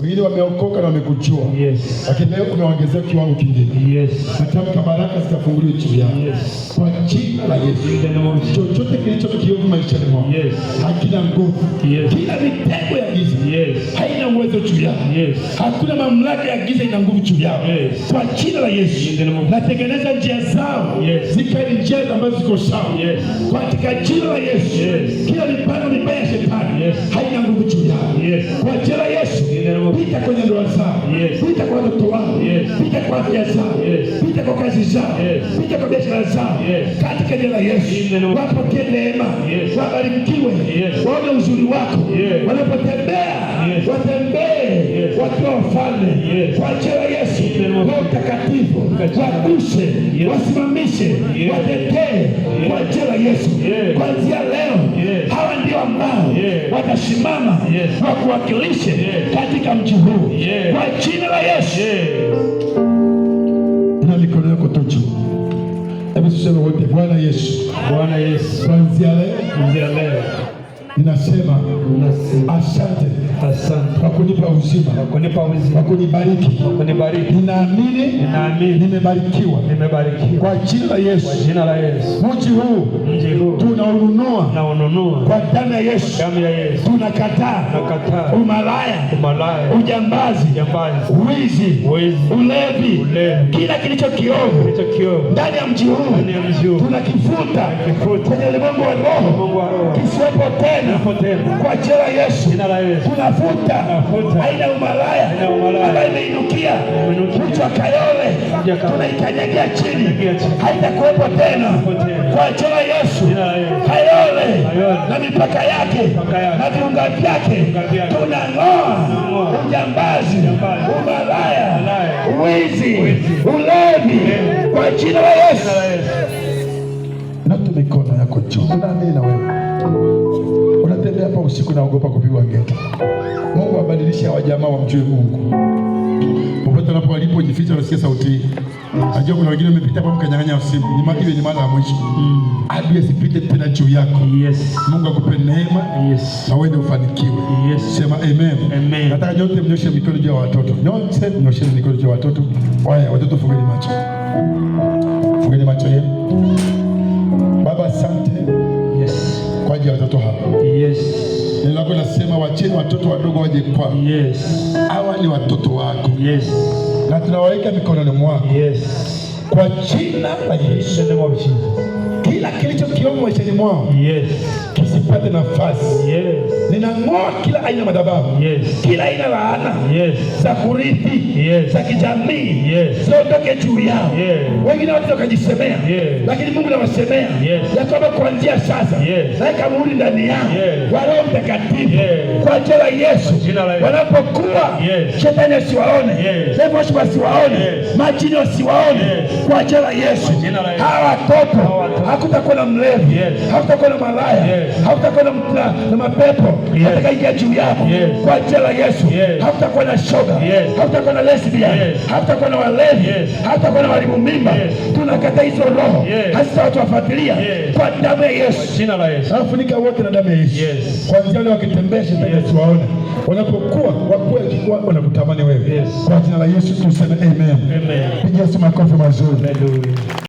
Wengine wameokoka na wamekujua. Yes. Lakini leo umeongezea kiwango kingine. Yes. Natamka baraka zitafunguliwa juu yao. Yes. Kwa jina la Yesu. Chochote kilicho kiovu maishani mwao. Yes. Hakina nguvu. Yes. Kila mitego ya giza. Yes. Haina uwezo juu yao. Yes. Hakuna mamlaka ya giza ina nguvu juu yao. Yes. Kwa jina la Yesu. Natengeneza njia zao. Yes. Zikae njia ambazo ziko sawa. Yes. Katika jina la Yesu. Yes. Kila mipango mibaya ya shetani. Yes. Haina nguvu juu yao. Yes. Kwa jina la Yesu. Pita kwenye ndoa zao. Yes. Pita kwa watoto wao. Yes. Pita kwa afya zao. Yes. Pita kwa kazi zao. Yes. Pita kwa biashara zao. Yes. Katika jina la Yesu. Wapokee neema. Yes. Wabarikiwe. Yes. Waone uzuri wako. Yes. Wanapotembea. Yes. Watembee. Yes. Wakiwa wafalme. Yes. Kwa jina la Yesu. Roho Mtakatifu waguse. Yes. Wasimamishe. Yes. Watetee. Yes. Kwa jina la Yesu. Yes. Kuanzia leo. Yes. Hawa ndio ambao watasimama na kuwakilishe katika mji huu. Kwa jina la Yesu. Na mikono yako juu. Hebu tuseme wote, Bwana Yesu. Bwana Yesu. Kuanzia leo ninasema asante. Asante kwa kunipa uzima, kwa kunibariki. Ninaamini nimebarikiwa kwa jina la Yesu. Mji huu tunaununua kwa damu ya Yesu. Tunakataa umalaya, ujambazi, wizi, ulevi, kila kilicho kiovu ndani ya mji huu tunakifuta kwenye ulimwengu wa roho, kisiwepo tena kwa jina la Yesu. Tunafuta aina umalaya ambayo imeinukia kichwa Kayole, tunaikanyagia chini, haitakuwepo tena kwa jina la Yesu. Kayole na mipaka yake na viunga vyake tunang'oa ujambazi, umalaya, wizi, ulevi kwa jina la Yesu. Na mikono yako juu. Unaamini na wewe unatembea hapa usiku naogopa kupigwa ngeta. Mungu abadilishe hawa jamaa wamjue Mungu. Popote walipojificha unasikia sauti hii. Najua kuna wengine wamepita kwa mkanyang'anya simu. Ni mara ya mwisho. Adui asipite tena juu yako. Yes. Mungu akupe neema. Yes. Na wewe ufanikiwe. Yes. Sema amen. Amen. Nataka nyote mnyoshe mikono juu ya watoto. Nyote mnyoshe mikono juu ya watoto. Haya, watoto fungeni macho. Fungeni macho yenu. Baba asante. Yes. Kwa ajili ya watoto hapa. Yes. Neno lako nasema wacheni watoto wadogo waje kwako. Yes. Hawa ni watoto wako. Yes. Na tunawaweka mikononi mwako. Yes. Kwa jina la Yesu. Kila kilicho kiovu maishani mwao. Yes. Kisipate nafasi. Yes. Ninang'oa kila aina madhabahu. Yes. Kila aina laana. Yes. Za kurithi. Yes. Za kijamii. Yes. Zotoke juu yao. Yes. Wengine wanaweza wakajisemea. Yes. Lakini Mungu anawasemea. Yes. Ya kwamba kuanzia sasa. Yes. Naweka muhuri ndani yao. Yes. Wa Roho Mtakatifu. Yes. Kwa jina la Yesu. Wanapokuwa. Yes. Shetani asiwaone. Yes. Sema wasiwaone. Yes. Majini wasiwaone. Yes. Kwa jina la Yesu. Hawa watoto hakutakuwa na mlevi. Yes. Hakutakuwa na malaya. Yes. Hakutakuwa na mapepo. Yes. Atakaingia juu yako. Yes. Kwa jina la Yesu. Yes. Hakutakuwa na shoga. Yes. Hakutakuwa na lesbian. Yes. Hakutakuwa na walevi. Yes. Hakutakuwa na walimu mimba. Yes. Tunakataa hizo roho. Yes. Hasa watu wafuatilia. Yes. Kwa damu ya Yesu. Jina la Yesu. Afunika wote na damu ya Yesu. Yes. Kwanza wale wakitembea shetani asiwaone. Wanapokuwa wakuwe wanakutamani wewe. Yes. Kwa jina la Yesu tuseme amen. Amen. Pigia Yesu makofi mazuri. Haleluya.